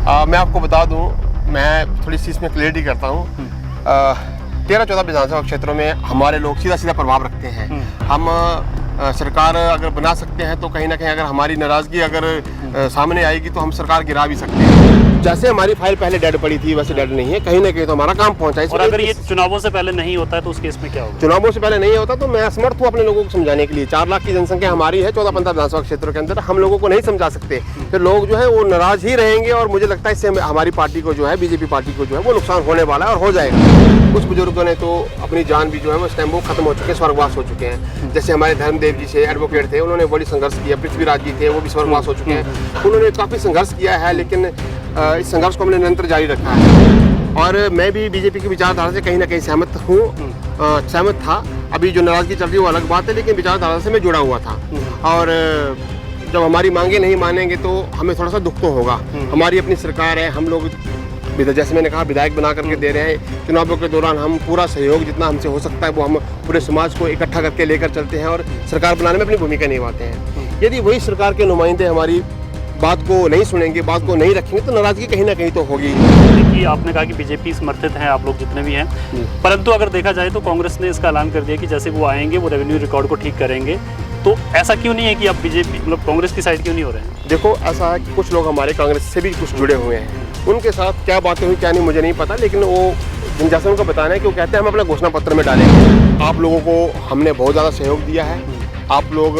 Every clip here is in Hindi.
मैं आपको बता दूं, मैं थोड़ी सी इसमें क्लियरिटी करता हूं। 13-14 विधानसभा क्षेत्रों में हमारे लोग सीधा सीधा प्रभाव रखते हैं। हम सरकार अगर बना सकते हैं तो कहीं ना कहीं अगर हमारी नाराज़गी अगर सामने आएगी तो हम सरकार गिरा भी सकते हैं। जैसे हमारी फाइल पहले डेड पड़ी थी वैसे डेड नहीं है, कहीं ना कहीं तो हमारा काम पहुंचा है। और अगर ये चुनावों से पहले नहीं होता है तो उस केस में क्या होगा? चुनावों से पहले नहीं होता तो मैं असमर्थ हूँ अपने लोगों को समझाने के लिए। 4 लाख की जनसंख्या हमारी है 14-15 विधानसभा क्षेत्रों के अंदर, हम लोगों को नहीं समझा सकते। फिर लोग जो है वो नाराज ही रहेंगे और मुझे लगता है इससे हमारी पार्टी को जो है, बीजेपी पार्टी को जो है वो नुकसान होने वाला है और हो जाएगा। कुछ बुजुर्गों ने तो अपनी जान भी जो है वो इस टाइम वो खत्म हो चुके हैं, स्वर्गवास हो चुके हैं। जैसे हमारे धर्मदेव जी से एडवोकेट थे, उन्होंने बड़ी संघर्ष किया। पृथ्वीराज जी थे, वो भी स्वर्गवास हो चुके हैं। उन्होंने काफ़ी संघर्ष किया है, लेकिन इस संघर्ष को हमने निरंतर जारी रखा है। और मैं भी बीजेपी की विचारधारा से कहीं ना कहीं सहमत हूँ, सहमत था। अभी जो नाराजगी चल रही है वो अलग बात है, लेकिन विचारधारा से मैं जुड़ा हुआ था। और जब हमारी मांगे नहीं मानेंगे तो हमें थोड़ा सा दुख तो होगा। हमारी अपनी सरकार है, हम लोग जैसे मैंने कहा विधायक बना करके दे रहे हैं। चुनावों के दौरान हम पूरा सहयोग जितना हमसे हो सकता है वो हम पूरे समाज को इकट्ठा करके लेकर चलते हैं और सरकार बनाने में अपनी भूमिका निभाते हैं। यदि वही सरकार के नुमाइंदे हमारी बात को नहीं सुनेंगे, बात को नहीं रखेंगे तो नाराजगी कहीं ना कहीं तो होगी। देखिए, आपने कहा कि बीजेपी समर्थित हैं आप लोग जितने भी हैं, परंतु अगर देखा जाए तो कांग्रेस ने इसका ऐलान कर दिया कि जैसे वो आएंगे वो रेवेन्यू रिकॉर्ड को ठीक करेंगे। तो ऐसा क्यों नहीं है कि आप बीजेपी मतलब कांग्रेस की साइड क्यों नहीं हो रहे हैं? देखो, ऐसा है कि कुछ लोग हमारे कांग्रेस से भी कुछ जुड़े हुए हैं। उनके साथ क्या बातें हुई क्या नहीं मुझे नहीं पता, लेकिन वो जैसे उनको बताना है कि वो कहते हैं हम अपना घोषणा पत्र में डालेंगे। आप लोगों को हमने बहुत ज़्यादा सहयोग दिया है। आप लोग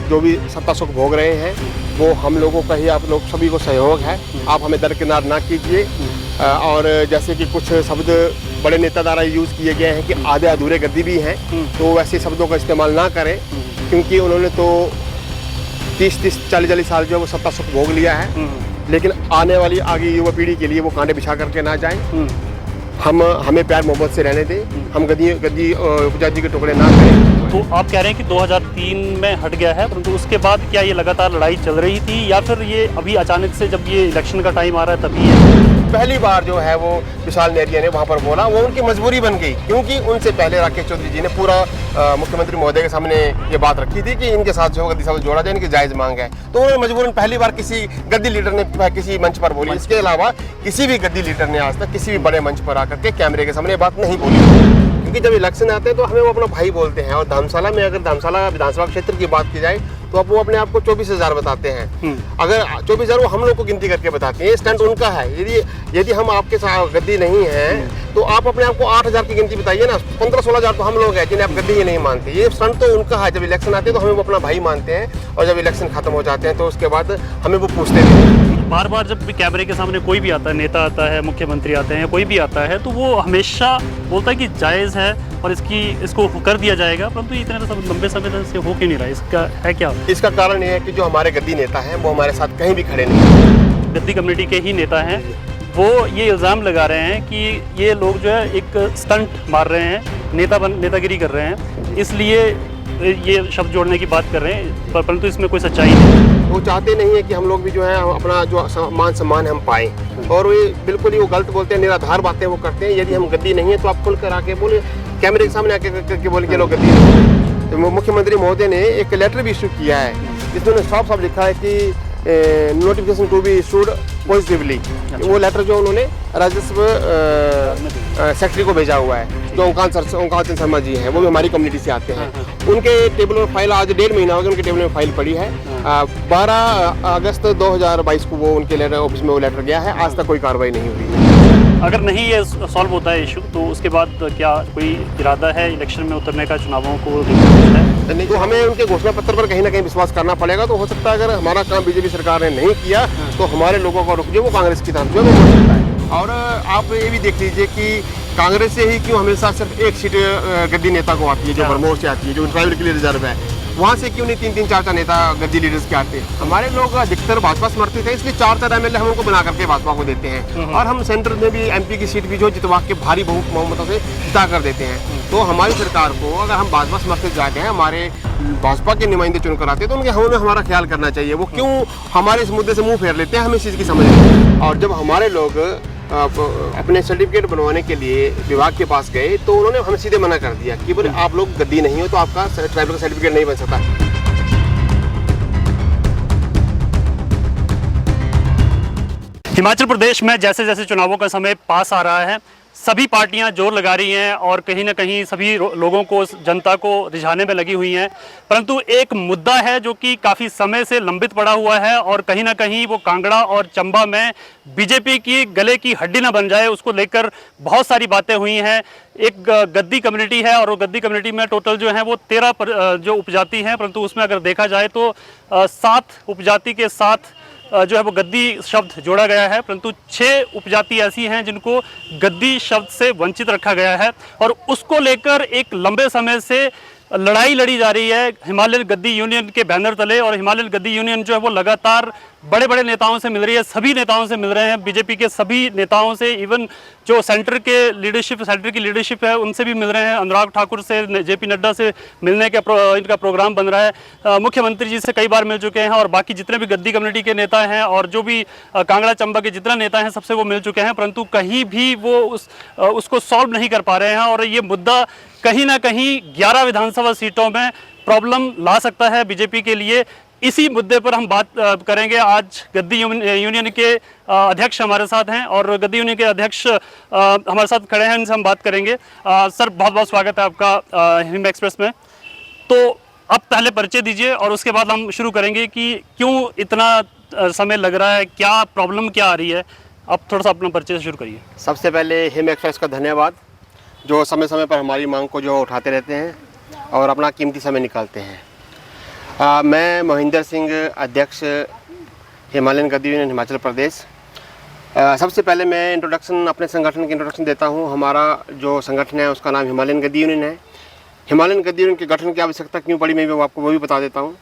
जो भी सत्ता सुख भोग रहे हैं वो हम लोगों का ही, आप लोग सभी को सहयोग है। आप हमें दरकिनार ना कीजिए। और जैसे कि कुछ शब्द बड़े नेता द्वारा यूज़ किए गए हैं कि आधे अधूरे गद्दी भी हैं, तो वैसे शब्दों का इस्तेमाल ना करें, क्योंकि उन्होंने तो 30-30, 40-40 साल जो है वो सत्ता सुख भोग लिया है। लेकिन आने वाली आगे युवा पीढ़ी के लिए वो कांटे बिछा करके ना जाएं। हमें प्यार मोहब्बत से रहने दें, हम गद्दी उपजाति के टुकड़े ना करें। तो आप कह रहे हैं कि 2003 में हट गया है, परंतु उसके बाद क्या ये लगातार लड़ाई चल रही थी या फिर ये अभी अचानक से जब ये इलेक्शन का टाइम आ रहा है तभी है? पहली बार जो है वो विशाल नेहरिया ने वहाँ पर बोला, वो उनकी मजबूरी बन गई, क्योंकि उनसे पहले राकेश चौधरी जी ने पूरा मुख्यमंत्री महोदय के सामने ये बात रखी थी कि इनके साथ जो गद्दी साहब जोड़ा जाए, इनकी जायज़ मांग है। तो उन्होंने मजबूरन पहली बार किसी गद्दी लीडर ने किसी मंच पर बोली। इसके अलावा किसी भी गद्दी लीडर ने आज तक किसी भी बड़े मंच पर आकर के कैमरे के सामने बात नहीं बोली, क्योंकि जब इलेक्शन आते हैं तो हमें वो अपना भाई बोलते हैं। और धर्मशाला में अगर धर्मशाला विधानसभा क्षेत्र की बात की जाए तो अब वो अपने आप को 24,000 बताते हैं। अगर 24,000 वो हम लोग को गिनती करके बताते हैं, ये स्टंट उनका है। यदि हम आपके साथ गद्दी नहीं है तो आप अपने आप को 8,000 की गिनती बताइए ना। 15-16,000 तो हम लोग हैं जिन्हें आप गद्दी ही नहीं मानते। ये स्टंट तो उनका है। जब इलेक्शन आते हैं तो हमें वो अपना भाई मानते हैं, और जब इलेक्शन खत्म हो जाते हैं तो उसके बाद हमें वो पूछते हैं। बार बार जब भी कैमरे के सामने कोई भी आता है, नेता आता है, मुख्यमंत्री आते हैं, कोई भी आता है, तो वो हमेशा बोलता है कि जायज़ है और इसको कर दिया जाएगा, परंतु इतने लंबे समय से हो क्यों नहीं रहा? इसका है क्या? इसका कारण ये है कि जो हमारे गद्दी नेता हैं वो हमारे साथ कहीं भी खड़े नहीं। गद्दी कम्युनिटी के ही नेता हैं, वो ये इल्ज़ाम लगा रहे हैं कि ये लोग जो है एक स्टंट मार रहे हैं, नेतागिरी कर रहे हैं, इसलिए ये शब्द जोड़ने की बात कर रहे हैं, परंतु इसमें कोई सच्चाई नहीं। वो चाहते नहीं है कि हम लोग भी जो है अपना जो मान सम्मान हम पाएँ, और वो बिल्कुल ही वो गलत बोलते हैं, निराधार बातें वो करते हैं। यदि हम गद्दी नहीं है तो आप खुल कर आके बोले, कैमरे के सामने आके करके बोले कि लोग गद्दी नहीं है। तो मुख्यमंत्री महोदय ने एक लेटर भी इशू किया है जिसमें साफ साफ लिखा है कि notification to be issued positively. वो लेटर जो उन्होंने राजस्व सेक्रेटरी को भेजा हुआ है, जो ओंकार चंद शर्मा जी हैं, वो भी हमारी कम्युनिटी से आते हैं। उनके टेबल में फाइल आज 1.5 महीना हो गया, उनके टेबल में फाइल पड़ी है। 12 अगस्त 2022 को वो उनके लेटर ऑफिस में वो लेटर गया है, आज तक कोई कार्रवाई नहीं हुई है। अगर नहीं ये सॉल्व होता है इशू, तो उसके बाद क्या कोई इरादा है इलेक्शन में उतरने का, चुनावों को नहीं? तो हमें उनके घोषणा पत्र पर कहीं ना कहीं विश्वास करना पड़ेगा। तो हो सकता है अगर हमारा काम बीजेपी सरकार ने नहीं किया तो हमारे लोगों का रुख जो वो कांग्रेस की तरफ जो है वो बढ़ सकता है। और आप ये भी देख लीजिए कि कांग्रेस से ही क्यों हमेशा सिर्फ एक सीट गद्दी नेता को आती है, जो भरमौर से आती है, जो ट्राइबल के लिए रिजर्व है। वहाँ से क्यों नहीं 3-3, 4-4 नेता गद्दी लीडर्स के आते हैं? हमारे लोग अधिकतर भाजपा समर्थित है, इसलिए 4-4 MLA हम उनको बना करके भाजपा को देते हैं। और हम सेंटर में भी MP की सीट भी जो जितवा के भारी बहुमतों से जिता कर देते हैं। तो हमारी सरकार को अगर हम भाजपा समर्थित जाते हैं, हमारे भाजपा के नुमाइंदे चुनकर आते हैं, तो उनके हमें हमारा ख्याल करना चाहिए। वो क्यों हमारे इस मुद्दे से मुँह फेर लेते हैं, हमें इस चीज़ की समझ नहीं। और जब हमारे लोग अपने सर्टिफिकेट बनवाने के लिए विभाग के पास गए तो उन्होंने हमें सीधे मना कर दिया कि बोले आप लोग गद्दी नहीं हो तो आपका ट्राइबल का सर्टिफिकेट नहीं बन सकता। हिमाचल प्रदेश में जैसे जैसे चुनावों का समय पास आ रहा है, सभी पार्टियां जोर लगा रही हैं और कहीं ना कहीं सभी लोगों को, जनता को रिझाने में लगी हुई हैं। परंतु एक मुद्दा है जो कि काफ़ी समय से लंबित पड़ा हुआ है और कहीं ना कहीं वो कांगड़ा और चंबा में बीजेपी की गले की हड्डी ना बन जाए, उसको लेकर बहुत सारी बातें हुई हैं। एक गद्दी कम्युनिटी है और वो गद्दी कम्युनिटी में टोटल जो है वो 13 जो उपजाति हैं, परंतु उसमें अगर देखा जाए तो 7 उपजाति के साथ जो है वो गद्दी शब्द जोड़ा गया है, परंतु 6 उपजाति ऐसी हैं जिनको गद्दी शब्द से वंचित रखा गया है और उसको लेकर एक लंबे समय से लड़ाई लड़ी जा रही है हिमालयन गद्दी यूनियन के बैनर तले। और हिमालयन गद्दी यूनियन जो है वो लगातार बड़े बड़े नेताओं से मिल रही है, सभी नेताओं से मिल रहे हैं, बीजेपी के सभी नेताओं से, इवन जो सेंटर की लीडरशिप है उनसे भी मिल रहे हैं। अनुराग ठाकुर से, जेपी नड्डा से मिलने का इनका प्रोग्राम बन रहा है। मुख्यमंत्री जी से कई बार मिल चुके हैं और बाकी जितने भी गद्दी कम्युनिटी के नेता हैं और जो भी कांगड़ा चंबा के जितने नेता हैं सबसे वो मिल चुके हैं, परंतु कहीं भी वो उसको सॉल्व नहीं कर पा रहे हैं। और ये मुद्दा कहीं ना कहीं 11 विधानसभा सीटों में प्रॉब्लम ला सकता है बीजेपी के लिए। इसी मुद्दे पर हम बात करेंगे। आज गद्दी यूनियन के अध्यक्ष हमारे साथ हैं और गद्दी यूनियन के अध्यक्ष हमारे साथ खड़े हैं, इनसे हम बात करेंगे। सर, बहुत बहुत स्वागत है आपका हिम एक्सप्रेस में। तो अब पहले परिचय दीजिए और उसके बाद हम शुरू करेंगे कि क्यों इतना समय लग रहा है, क्या प्रॉब्लम क्या आ रही है। आप थोड़ा सा अपना परिचय शुरू करिए। सबसे पहले हिम एक्सप्रेस का धन्यवाद, जो समय समय पर हमारी मांग को जो उठाते रहते हैं और अपना कीमती समय निकालते हैं। मैं मोहिंदर सिंह, अध्यक्ष हिमालयन गद्दी यूनियन हिमाचल प्रदेश। सबसे पहले मैं अपने संगठन की इंट्रोडक्शन देता हूं। हमारा जो संगठन है उसका नाम हिमालयन गद्दी यूनियन है। हिमालयन गद्दी यूनियन के गठन की आवश्यकता क्यों पड़ी, मैं आपको वो भी बता देता हूँ।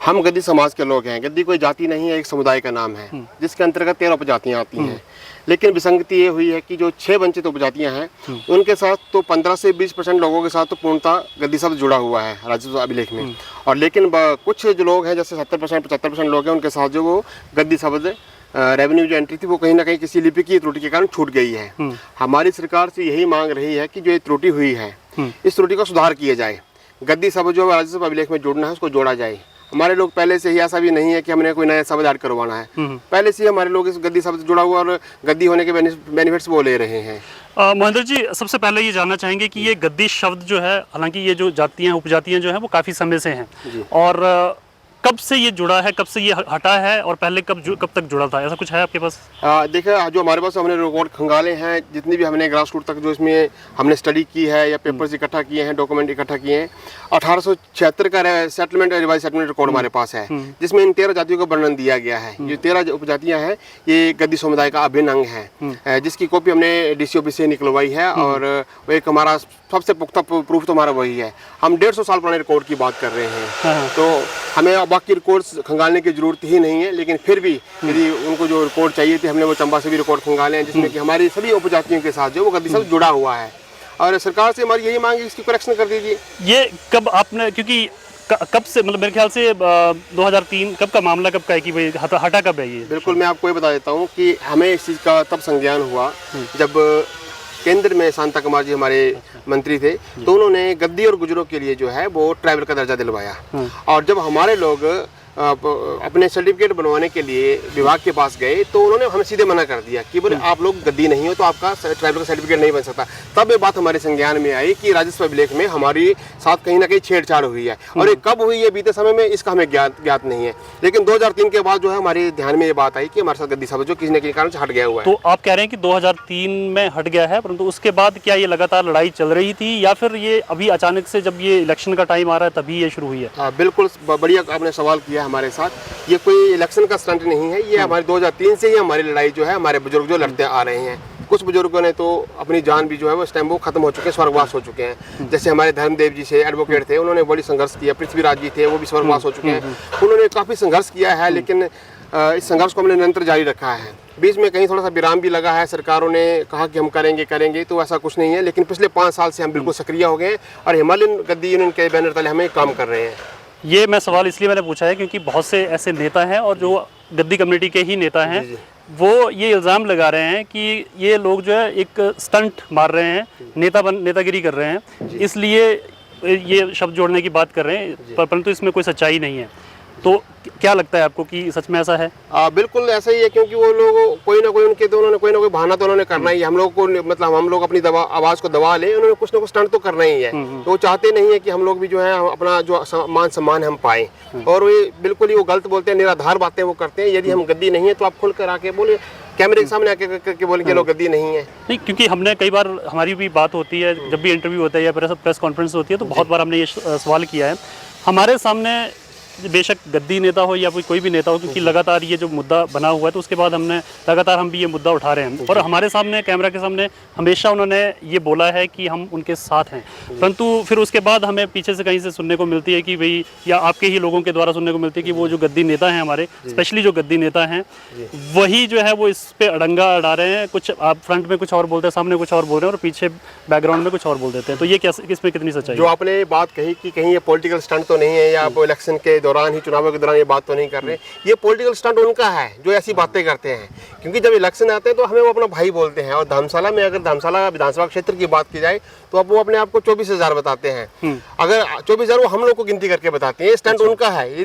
हम गद्दी समाज के लोग हैं। गद्दी कोई जाति नहीं है, एक समुदाय का नाम है जिसके अंतर्गत 13 उपजातियाँ आती हैं। लेकिन विसंगति ये हुई है कि जो 6 वंचित उपजातियां हैं उनके साथ तो 15 से 20% लोगों के साथ तो पूर्णतः गद्दी शब्द जुड़ा हुआ है राजस्व अभिलेख में। और लेकिन कुछ जो लोग हैं, जैसे 70% 75% लोग हैं, उनके साथ जो वो गद्दी शब्द रेवेन्यू जो एंट्री थी वो कहीं ना कहीं किसी लिपि की त्रुटि के कारण छूट गई है। हमारी सरकार से यही मांग रही है कि जो ये त्रुटि हुई है इस त्रुटि को सुधार किया जाए। गद्दी शब्द जो राजस्व अभिलेख में जोड़ना है उसको जोड़ा जाए। हमारे लोग पहले से ही, ऐसा भी नहीं है कि हमने कोई नया शब्द ऐड करवाना है, पहले से ही हमारे लोग इस गद्दी शब्द जुड़ा हुआ और गद्दी होने के बेनिफिट्स वो ले रहे हैं। महेंद्र जी, सबसे पहले ये जानना चाहेंगे कि ये गद्दी शब्द जो है, हालांकि ये जो जातियां उपजातियां जो है वो काफ़ी समय से हैं और कब से ये जुड़ा है, कब से ये हटा है और पहले कब तक जुड़ा था, ऐसा कुछ है आपके पास? देखिए, जो हमारे पास हमने रिकॉर्ड खंगाले हैं, जितनी भी हमने ग्रास रूट तक जो इसमें हमने स्टडी की है या पेपर्स इकट्ठा किए हैं, डॉक्यूमेंट इकट्ठा किए हैं, 1876 का सेटलमेंट रिवाइज सेटलमेंट रिकॉर्ड हमारे पास है जिसमें इन 13 जातियों का वर्णन दिया गया है। ये 13 उपजातियां हैं, ये गद्दी समुदाय का अभिन्न अंग है, जिसकी कॉपी हमने डीसी ऑफिस से निकलवाई है और एक हमारा सबसे पुख्ता प्रूफ तो हमारा वही है। हम 150 साल पुराने रिकॉर्ड की बात कर रहे हैं, तो हमें बाकी रिकॉर्ड्स खंगालने की जरूरत ही नहीं है। लेकिन फिर भी यदि उनको जो रिकॉर्ड चाहिए थे, हमने वो चंबा से भी रिकॉर्ड खंगाले हैं जिसमें कि हमारी सभी उपजातियों के साथ जो वो गद्दी शब्द जुड़ा हुआ है। और सरकार से हमारी यही मांग है, इसकी करेक्शन कर दीजिए। ये कब आपने, क्योंकि कब से, मतलब मेरे ख्याल से 2003 कब का मामला, कब का है कि भाई हटा कब है ये? बिल्कुल, मैं आपको ये बता देता हूँ कि हमें इस चीज़ का तब संज्ञान हुआ जब केंद्र में शांता कुमार जी हमारे मंत्री थे, तो उन्होंने गद्दी और गुजरों के लिए जो है वो ट्राइबल का दर्जा दिलवाया। और जब हमारे लोग अपने सर्टिफिकेट बनवाने के लिए विभाग के पास गए तो उन्होंने हमें सीधे मना कर दिया कि बोले आप लोग गद्दी नहीं हो तो आपका ट्राइबल का सर्टिफिकेट नहीं बन सकता। तब ये बात हमारे संज्ञान में आई कि राजस्व अभिलेख में हमारी साथ कहीं ना कहीं छेड़छाड़ हुई है। और ये कब हुई है बीते समय में, इसका हमें ज्ञात नहीं है। लेकिन 2003 के बाद जो है हमारे ध्यान में ये बात आई कि हमारे साथ गद्दी शब्द जो किसी न किसी कारण से हट गया हुआ है। तो आप कह रहे हैं कि 2003 में हट गया है, परंतु उसके बाद क्या ये लगातार लड़ाई चल रही थी या फिर ये अभी अचानक से जब ये इलेक्शन का टाइम आ रहा है तभी ये शुरू हुई है? बिल्कुल बढ़िया आपने सवाल किया हमारे साथ। ये कोई इलेक्शन का स्टंट नहीं है, ये हमारे 2003 से ही हमारी लड़ाई जो है हमारे बुजुर्ग जो लड़ते आ रहे हैं। कुछ बुजुर्गों ने तो अपनी जान भी जो है वो इस टाइम वो खत्म हो चुके हैं, स्वर्गवास हो चुके हैं। जैसे हमारे धर्मदेव जी से एडवोकेट थे, उन्होंने बड़ी संघर्ष किया। पृथ्वीराज जी थे, वो भी स्वर्गवास हो चुके हैं। उन्होंने काफ़ी संघर्ष किया है, लेकिन इस संघर्ष को हमने निरंतर जारी रखा है। बीच में कहीं थोड़ा सा विराम भी लगा है, सरकारों ने कहा कि हम करेंगे, तो ऐसा कुछ नहीं है। लेकिन पिछले 5 साल से हम बिल्कुल सक्रिय हो गए और हिमालयन गद्दी यूनियन के बैनर तले हमें काम कर रहे हैं। ये मैं सवाल इसलिए मैंने पूछा है क्योंकि बहुत से ऐसे नेता हैं और जो गद्दी कम्युनिटी के ही नेता हैं, वो ये इल्ज़ाम लगा रहे हैं कि ये लोग जो है एक स्टंट मार रहे हैं, नेतागिरी कर रहे हैं, इसलिए ये शब्द जोड़ने की बात कर रहे हैं, परंतु इसमें कोई सच्चाई नहीं है। तो क्या लगता है आपको कि सच में ऐसा है? बिल्कुल ऐसा ही है, क्योंकि वो लोग कोई ना कोई उनके तो उन्होंने कोई ना कोई बहाना तो उन्होंने करना ही है। हम लोग को मतलब हम लोग अपनी आवाज़ को दबा लें, उन्होंने कुछ ना कुछ स्टंट तो करना ही है। तो वो चाहते नहीं है कि हम लोग भी जो है अपना जो मान सम्मान हम पाएं, और वे बिल्कुल ही वो गलत बोलते हैं, निराधार बातें वो करते हैं। यदि हम गद्दी नहीं है तो आप खुल कर आके बोले, कैमरे के सामने आके करके बोले कि लोग गद्दी नहीं है। नहीं, क्योंकि हमने कई बार, हमारी भी बात होती है जब भी इंटरव्यू होता है या प्रेस कॉन्फ्रेंस होती है, तो बहुत बार हमने ये सवाल किया है हमारे सामने, बेशक गद्दी नेता हो या कोई भी नेता हो, क्योंकि लगातार ये जो मुद्दा बना हुआ है तो उसके बाद हमने लगातार हम भी ये मुद्दा उठा रहे हैं, और हमारे सामने कैमरा के सामने हमेशा उन्होंने ये बोला है कि हम उनके साथ हैं। परंतु फिर उसके बाद हमें पीछे से कहीं से सुनने को मिलती है कि भाई, या आपके ही लोगों के द्वारा सुनने को मिलती है कि वो जो गद्दी नेता हैं हमारे, स्पेशली जो गद्दी नेता हैं, वही जो है वो इस पे अड़ंगा अड़ा रहे हैं। कुछ आप फ्रंट में कुछ और बोलते हैं, सामने कुछ और बोल रहे हैं, और पीछे बैकग्राउंड में कुछ और बोल देते हैं। तो ये क्या, इसमें कितनी सच्चाई है? जो आपने बात कही कि कहीं ये पॉलिटिकल स्टंट तो नहीं है, या आप इलेक्शन के दौरान ही, चुनावों के दौरान ये बात तो नहीं कर रहे, ये पॉलिटिकल स्टंट उनका है जो ऐसी बातें करते हैं। क्योंकि जब इलेक्शन आते हैं तो हमें वो अपना भाई बोलते हैं, और धर्मशाला में अगर धर्मशाला विधानसभा क्षेत्र की बात की जाए तो अब वो अपने आप को 24,000 बताते हैं। अगर 24,000 वो हम लोग को गिनती करके बताते हैं, ये स्टंट उनका है।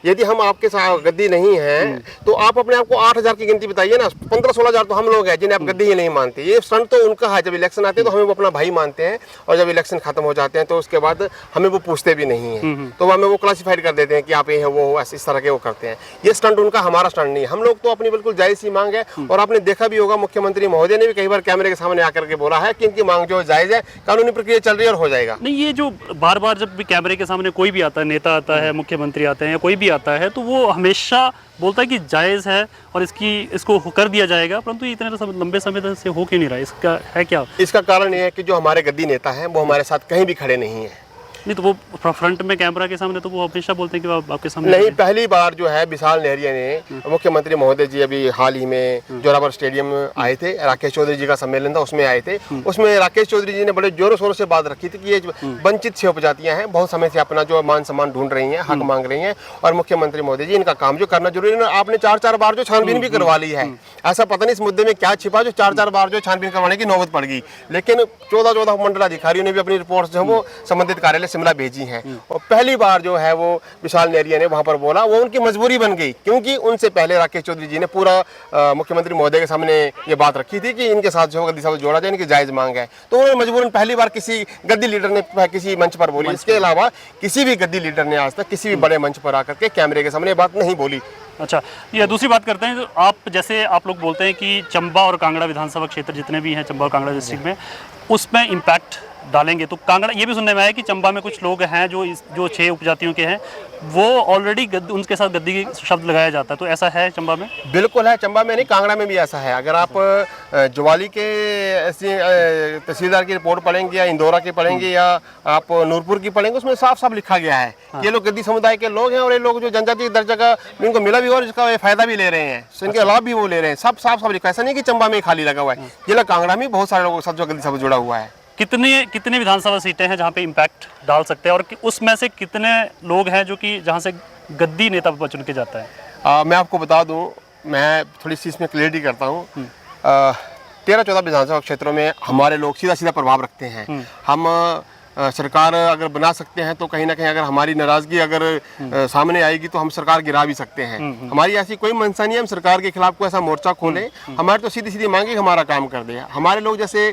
यदि हम आपके साथ गद्दी नहीं है तो आप अपने आप को 8,000 की गिनती बताइए ना, 15-16,000 तो हम लोग हैं जिन्हें आप गद्दी ही नहीं मानते। ये स्टंट तो उनका है। जब इलेक्शन आते हैं तो हमें वो अपना भाई मानते हैं, और जब इलेक्शन खत्म हो जाते हैं तो उसके बाद हमें वो पूछते भी नहीं है, तो हमें वो क्लासिफाइड कर देते हैं कि आप ये है वो हो, इस तरह के वो करते हैं। ये स्टंट उनका, हमारा स्टंट नहीं है। हम लोग तो अपनी बिल्कुल जायज़ ही मांग है, और आपने देखा भी होगा मुख्यमंत्री महोदय ने भी कई बार कैमरे के सामने आकर के बोला है कि इनकी मांग जो जायज़ है, कानूनी प्रक्रिया चल रही है और हो जाएगा। नहीं, ये जो बार बार जब भी कैमरे के सामने कोई भी आता है, नेता आता है, मुख्यमंत्री आते हैं या कोई भी आता है, तो वो हमेशा बोलता है कि जायज़ है और इसको कर दिया जाएगा, परंतु इतने लंबे समय से हो क्यों नहीं रहा? इसका है क्या? इसका कारण ये है कि जो हमारे गद्दी नेता हैं वो हमारे साथ कहीं भी खड़े नहीं है। नहीं, तो वो फ्रंट में कैमरा के सामने तो वो हमेशा बोलते हैं कि आपके सामने नहीं। पहली बार जो है विशाल नेहरिया ने, मुख्यमंत्री महोदय जी अभी हाल ही में जोरावर स्टेडियम आए थे, राकेश चौधरी जी का सम्मेलन था, उसमें आए थे। उसमें राकेश चौधरी जी ने बड़े जोरों शोरों से बात रखी थी कि ये वंचित छह उपजातियां हैं, बहुत समय से अपना जो मान सम्मान ढूंढ रही हैं, हक मांग रही हैं, और मुख्यमंत्री महोदय जी इनका काम जो करना जरूरी है। आपने 4-4 बार जो छानबीन भी करवा ली है, ऐसा पता नहीं इस मुद्दे में क्या छिपा जो 4-4 बार जो छानबीन करवाने की नौबत पड़ गई। लेकिन 14 मंडलाधिकारियों ने भी अपनी रिपोर्ट जो है वो संबंधित कार्यालय शिमला भेजी हैं, और पहली बार जो है वो विशाल नेहरिया ने वहां पर बोला, वो उनकी मजबूरी बन गई, क्योंकि उनसे पहले राकेश चौधरी जी ने पूरा मुख्यमंत्री महोदय के सामने ये बात रखी थी कि इनके साथ जो गद्दी साहब जोड़ा जाए, इनकी जायज मांग है। तो उन्होंने मजबूरन पहली बार किसी गद्दी लीडर ने किसी मंच पर बोली। इसके अलावा किसी भी गद्दी लीडर ने आज तक किसी भी बड़े मंच पर आकर के कैमरे के सामने बात नहीं बोली। अच्छा, ये दूसरी बात करते हैं। तो जैसे आप लोग बोलते हैं कि चंबा और कांगड़ा विधानसभा क्षेत्र जितने भी हैं, चंबा और कांगड़ा डिस्ट्रिक्ट में, उसमें इम्पैक्ट डालेंगे। तो कांगड़ा, ये भी सुनने में आया कि चंबा में कुछ लोग हैं जो 6 उपजातियों के हैं, वो ऑलरेडी उनके साथ गद्दी की शब्द लगाया जाता है। तो ऐसा है चंबा में? बिल्कुल है, चंबा में नहीं, कांगड़ा में भी ऐसा है। अगर आप ज्वाली के तहसीलदार की रिपोर्ट पढ़ेंगे, या इंदौरा की पढ़ेंगे, या आप नूरपुर की पढ़ेंगे, उसमें साफ साफ लिखा गया है ये लोग गद्दी समुदाय के लोग हैं, और ये लोग जो जनजाति दर्जा का इनको मिला भी और इसका फायदा भी ले रहे हैं, इनके लाभ भी वो ले रहे हैं। सब साफ साफ लिखा है। ऐसा नहीं कि चंबा में खाली लगा हुआ है, जिला कांगड़ा में बहुत सारे लोगों के साथ जो गद्दी शब्द जुड़ा हुआ है। कितने विधानसभा सीटें हैं जहाँ पे इम्पैक्ट डाल सकते हैं, और उसमें से कितने लोग हैं जो कि जहाँ से गद्दी नेता चुन के जाता है? मैं आपको बता दूं, मैं थोड़ी सी इसमें क्लियरिटी करता हूँ। 13-14 विधानसभा क्षेत्रों में हमारे लोग सीधा सीधा प्रभाव रखते हैं। हम सरकार अगर बना सकते हैं तो कहीं ना कहीं अगर हमारी नाराजगी अगर सामने आएगी तो हम सरकार गिरा भी सकते हैं। हमारी ऐसी कोई मंशा नहीं है हम सरकार के खिलाफ कोई ऐसा मोर्चा खोलें। हमारी तो सीधी सीधी मांगे हमारा काम कर दे। हमारे लोग जैसे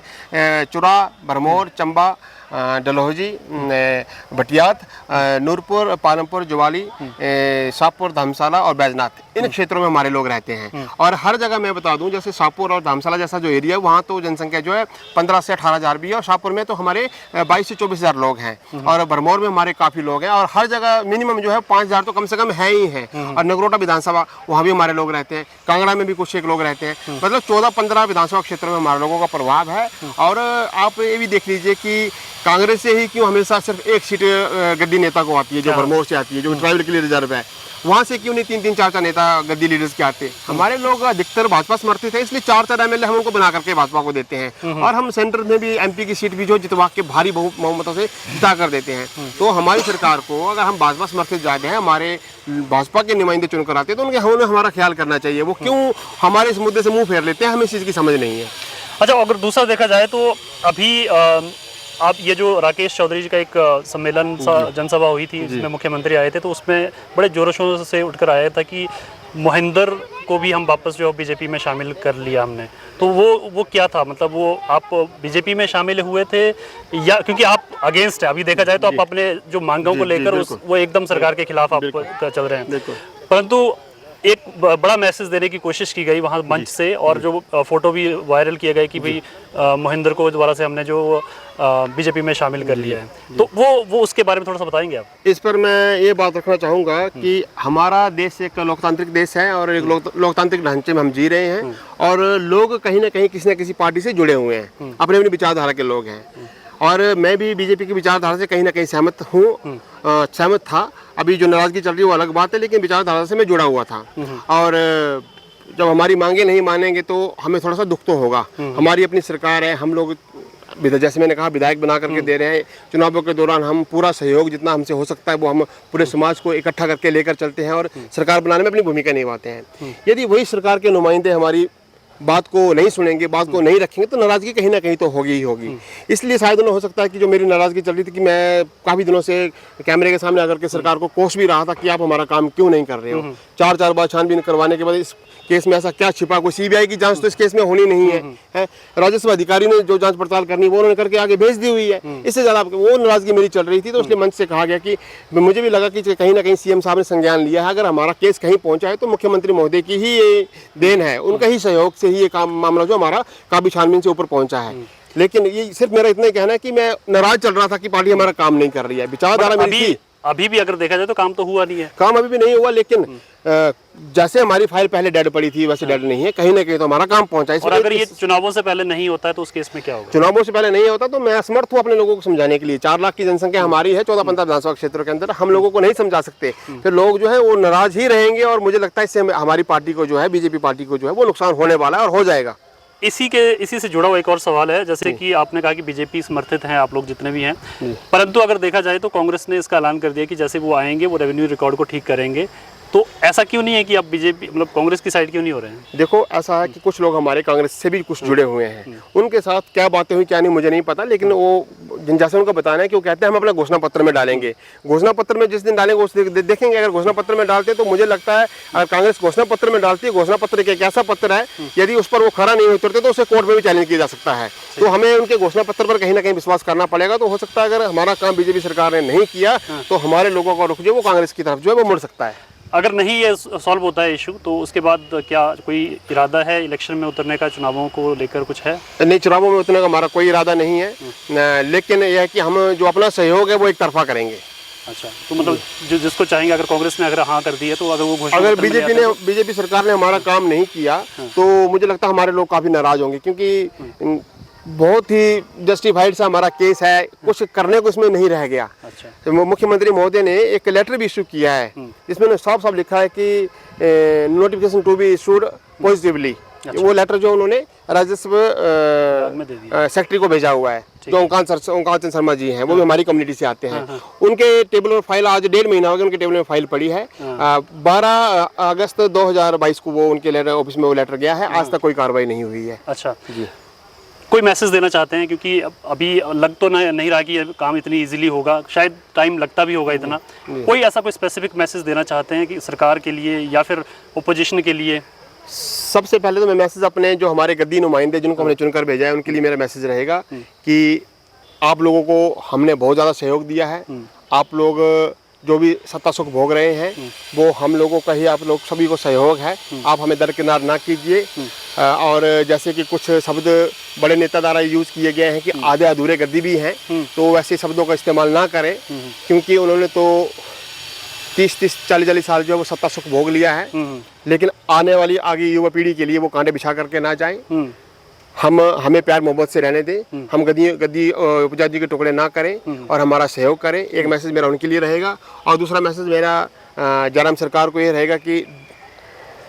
चुरा, भरमौर, चंबा, डलहौजी, भटियात, नूरपुर, पालमपुर, ज्वाली, शाहपुर, धर्मशाला और बैजनाथ, इन क्षेत्रों में हमारे लोग रहते हैं। और हर जगह मैं बता दूं, जैसे शाहपुर और धर्मशाला जैसा जो एरिया है वहाँ तो जनसंख्या जो है 15 से 18,000 भी है, और शाहपुर में तो हमारे 22 से 24,000 लोग हैं, और भरमौर में हमारे काफ़ी लोग हैं, और हर जगह मिनिमम जो है 5,000 तो कम से कम है ही है। और नगरोटा विधानसभा वहाँ भी हमारे लोग रहते हैं, कांगड़ा में भी कुछ एक लोग रहते हैं। मतलब 14-15 विधानसभा क्षेत्रों में हमारे लोगों का प्रभाव है। और आप ये भी देख लीजिए कि कांग्रेस से ही क्यों हमेशा सिर्फ एक सीट गद्दी नेता को आती है, जो भरमौर से आती है, जो ट्राइबल के लिए रिजर्व है। वहाँ से क्यों नहीं 3-3, 4-4 नेता गद्दी लीडर्स के आते? हमारे लोग अधिकतर भाजपा समर्थित है, इसलिए 4-4 एमएलए हम उनको बना करके भाजपा को देते हैं, और हम सेंटर में भी एमपी की सीट भी जो जितवा के भारी बहुमतों से जिता कर देते हैं। तो हमारी सरकार को अगर हम भाजपा समर्थित जाते हैं, हमारे भाजपा के नुमाइंदे चुनकर आते हैं, तो उनके हमें हमारा ख्याल करना चाहिए। वो क्यों हमारे इस मुद्दे से मुँह फेर लेते हैं, हमें इस चीज़ की समझ नहीं है। अच्छा, अगर दूसरा देखा जाए तो अभी आप ये जो राकेश चौधरी जी का एक सम्मेलन जनसभा हुई थी जिसमें मुख्यमंत्री आए थे, तो उसमें बड़े जोरों शोरों से उठकर आया था कि मोहिंदर को भी हम वापस जो बीजेपी में शामिल कर लिया हमने। तो वो क्या था, मतलब वो आप बीजेपी में शामिल हुए थे या क्योंकि आप अगेंस्ट है, अभी देखा जाए तो आप अपने जो मांगों को लेकर वो एकदम सरकार के खिलाफ आप चल रहे हैं, परंतु एक बड़ा मैसेज देने की कोशिश की गई वहाँ मंच से, और जो फोटो भी वायरल किए गए कि भाई मोहिंदर को दोबारा से हमने जो बीजेपी में शामिल कर लिया है। तो वो उसके बारे में थोड़ा सा बताएंगे आप? इस पर मैं ये बात रखना चाहूँगा कि हमारा देश एक लोकतांत्रिक देश है और एक लोकतांत्रिक ढांचे में हम जी रहे हैं, और लोग कहीं ना कहीं किसी न किसी पार्टी से जुड़े हुए हैं, अपने अपनी विचारधारा के लोग हैं, और मैं भी बीजेपी की विचारधारा से कहीं ना कहीं सहमत हूँ, सहमत था। अभी जो नाराजगी चल रही है वो अलग बात है, लेकिन विचारधारा से मैं जुड़ा हुआ था। और जब हमारी मांगे नहीं मानेंगे तो हमें थोड़ा सा दुख तो होगा। हमारी अपनी सरकार है, हम लोग जैसे मैंने कहा विधायक बना करके दे रहे हैं। चुनावों के दौरान हम पूरा सहयोग जितना हमसे हो सकता है वो हम पूरे समाज को इकट्ठा करके लेकर चलते हैं और सरकार बनाने में अपनी भूमिका निभाते हैं। यदि वही सरकार के नुमाइंदे हमारी बात को नहीं सुनेंगे, बात को नहीं रखेंगे, तो नाराजगी कहीं ना कहीं तो होगी ही होगी। इसलिए शायद उन्हें हो सकता है कि जो मेरी नाराजगी चल रही थी कि मैं काफ़ी दिनों से कैमरे के सामने आकर के सरकार को कोस भी रहा था कि आप हमारा काम क्यों नहीं कर रहे हो। 4 बार छानबीन करवाने के बाद इस केस में ऐसा क्या छिपा, कोई सीबीआई की जांच तो इस केस में होनी नहीं है, राजस्व अधिकारी ने जो जांच पड़ताल करनी वो उन्होंने करके आगे भेज दी हुई है। इससे ज़्यादा वो नाराजगी मेरी चल रही थी, तो इसलिए मंच से कहा गया कि मुझे भी लगा कि कहीं ना कहीं सीएम साहब ने संज्ञान लिया है। अगर हमारा केस कहीं पहुंचा है तो मुख्यमंत्री महोदय की ही ये देन है, उनका ही सहयोग से ही ये काम मामला जो हमारा काबी छानबीन से ऊपर पहुंचा है। लेकिन ये सिर्फ मेरा इतना ही कहना है कि मैं नाराज चल रहा था कि पार्टी हमारा काम नहीं कर रही है। विचारधारा मेरी थी। अभी भी अगर देखा जाए तो काम तो हुआ नहीं है, काम अभी भी नहीं हुआ, लेकिन जैसे हमारी फाइल पहले डेड पड़ी थी वैसे डेड नहीं है, कहीं ना कहीं तो हमारा काम पहुंचा है। और अगर ये चुनावों से पहले नहीं होता है तो उस केस में क्या होगा? चुनावों से पहले नहीं होता तो मैं असमर्थ हूँ अपने लोगों को समझाने के लिए। 4 लाख की जनसंख्या हमारी है 14-15 विधानसभा क्षेत्रों के अंदर, हम लोगों को नहीं समझा सकते, फिर लोग जो है वो नाराज ही रहेंगे, और मुझे लगता है इससे हमारी पार्टी को जो है, बीजेपी पार्टी को जो है वो नुकसान होने वाला है और हो जाएगा। इसी से जुड़ा हुआ एक और सवाल है, जैसे कि आपने कहा कि बीजेपी समर्थित हैं आप लोग जितने भी हैं, परंतु अगर देखा जाए तो कांग्रेस ने इसका ऐलान कर दिया कि जैसे वो आएंगे वो रेवेन्यू रिकॉर्ड को ठीक करेंगे। तो ऐसा क्यों नहीं है कि आप बीजेपी मतलब कांग्रेस की साइड क्यों नहीं हो रहे हैं? देखो ऐसा है कि कुछ लोग हमारे कांग्रेस से भी कुछ जुड़े हुए हैं, उनके साथ क्या बातें हुई क्या नहीं मुझे नहीं पता, लेकिन वो जैसे उनका बताना है कि वो कहते हैं हम अपना घोषणा पत्र में डालेंगे। घोषणा पत्र में जिस दिन डालेंगे उस देखेंगे। अगर घोषणा पत्र में डालते तो मुझे लगता है अगर कांग्रेस घोषणा पत्र में डालती है, घोषणा पत्र एक ऐसा पत्र है यदि उस पर वो खरा नहीं उतरते तो उसे कोर्ट में भी चैलेंज किया जा सकता है। तो हमें उनके घोषणा पत्र पर कहीं ना कहीं विश्वास करना पड़ेगा। तो हो सकता है अगर हमारा काम बीजेपी सरकार ने नहीं किया तो हमारे लोगों का रुख जो वो कांग्रेस की तरफ जो है वो मुड़ सकता है। अगर नहीं ये सॉल्व होता है इशू तो उसके बाद क्या कोई इरादा है इलेक्शन में उतरने का, चुनावों को लेकर कुछ है? नहीं, चुनावों में उतरने का हमारा कोई इरादा नहीं है, लेकिन यह है कि हम जो अपना सहयोग है वो एक तरफा करेंगे। अच्छा, तो मतलब जिसको चाहेंगे, अगर कांग्रेस ने अगर हाँ कर दी है तो अगर वो अगर बीजेपी सरकार ने हमारा काम नहीं किया तो मुझे लगता है हमारे लोग काफ़ी नाराज होंगे, क्योंकि बहुत ही जस्टिफाइड सा हमारा केस है, कुछ करने को इसमें नहीं रह गया। अच्छा। तो मुख्यमंत्री महोदय ने एक लेटर भी इशू किया है जिसमें साफ साफ लिखा है कि notification to be issued positively. वो लेटर जो उन्होंने राजस्व सेक्रेटरी को भेजा हुआ है, जो ओंकार चंद शर्मा जी हैं, वो भी हमारी कम्युनिटी से आते हैं। उनके टेबल में फाइल आज 1.5 महीना हो गया, उनके टेबल में फाइल पड़ी है। 12 अगस्त 2022 को वो उनके लेटर ऑफिस में वो लेटर गया है, आज तक कोई कार्रवाई नहीं हुई है। अच्छा जी, कोई मैसेज देना चाहते हैं? क्योंकि अभी लग तो नहीं रहा कि काम इतनी इजीली होगा, शायद टाइम लगता भी होगा इतना। कोई ऐसा कोई स्पेसिफिक मैसेज देना चाहते हैं कि सरकार के लिए या फिर ओपोजिशन के लिए? सबसे पहले तो मैं मैसेज अपने जो हमारे गद्दी नुमाइंदे जिनको हमने चुनकर भेजा है उनके लिए मेरा मैसेज रहेगा कि आप लोगों को हमने बहुत ज़्यादा सहयोग दिया है। आप लोग जो भी सत्ता सुख भोग रहे हैं वो हम लोगों का ही, आप लोग सभी को सहयोग है। आप हमें दरकिनार ना कीजिए। और जैसे कि कुछ शब्द बड़े नेता द्वारा यूज़ किए गए हैं कि आधे अधूरे गद्दी भी हैं, तो वैसे शब्दों का इस्तेमाल ना करें, क्योंकि उन्होंने तो 30-40 साल जो है वो सत्ता सुख भोग लिया है, लेकिन आने वाली आगे युवा पीढ़ी के लिए वो कांटे बिछा करके ना जाएं। हमें प्यार मोहब्बत से रहने दें, हम गद्दी उपजाति के टुकड़े ना करें और हमारा सहयोग करें। एक मैसेज मेरा उनके लिए रहेगा। और दूसरा मैसेज मेरा जयराम सरकार को ये रहेगा कि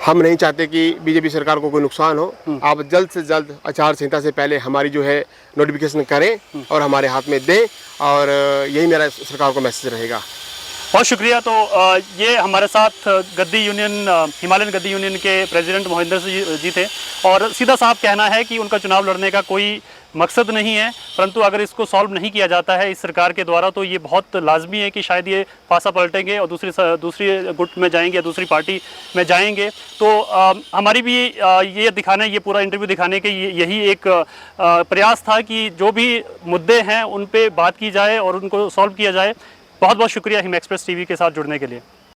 हम नहीं चाहते कि बीजेपी सरकार को कोई नुकसान हो। आप जल्द से जल्द आचार संहिता से पहले हमारी जो है नोटिफिकेशन करें और हमारे हाथ में दें, और यही मेरा सरकार को मैसेज रहेगा। बहुत शुक्रिया। तो ये हमारे साथ गद्दी यूनियन, हिमालयन गद्दी यूनियन के प्रेसिडेंट मोहिंदर जी थे, और सीधा साफ कहना है कि उनका चुनाव लड़ने का कोई मकसद नहीं है, परंतु अगर इसको सॉल्व नहीं किया जाता है इस सरकार के द्वारा तो ये बहुत लाजमी है कि शायद ये पासा पलटेंगे और दूसरी गुट में जाएंगे या दूसरी पार्टी में जाएंगे। तो हमारी भी ये दिखाना, ये पूरा इंटरव्यू दिखाने के यही एक प्रयास था कि जो भी मुद्दे हैं उन पे बात की जाए और उनको सॉल्व किया जाए। बहुत बहुत शुक्रिया हिम एक्सप्रेस टीवी के साथ जुड़ने के लिए।